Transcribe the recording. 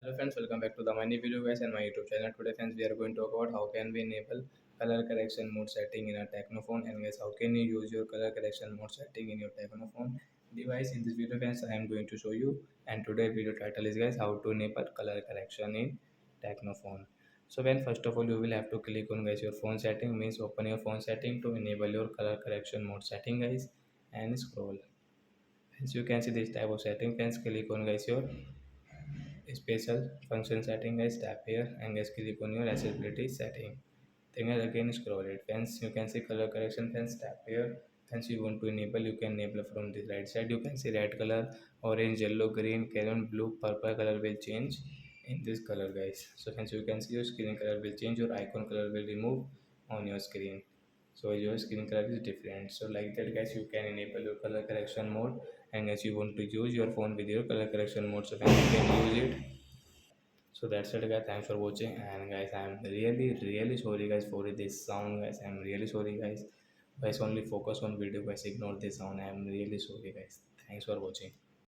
Hello friends, welcome back to the Money Video guys and my YouTube channel. Today friends, we are going to talk about how can we enable color correction mode setting in a Technophone, and guys, how can you use your color correction mode setting in your Technophone device. In this video friends, I am going to show you, and today video title is guys, how to enable color correction in Technophone. So when first of all you will have to click on guys your phone setting, means open your phone setting to enable your color correction mode setting guys, and scroll. As you can see this type of setting, friends, click on guys your special function setting guys, tap here and guys click on your accessibility setting, then guys again scroll it, friends you can see color correction, friends tap here, friends you want to enable, you can enable from the right side, you can see red color, orange, yellow, green, caron, blue, purple color will change in this color guys. So friends you can see your screen color will change, your icon color will remove on your screen, so your screen color is different. So like that guys, you can enable your color correction mode, and as you want to use your phone with your color correction mode, so then you can use it. So that's it guys, thanks for watching, and guys I'm really sorry guys for this sound guys, I'm really sorry guys. Guys only focus on video guys, ignore this sound, I'm really sorry guys. Thanks for watching.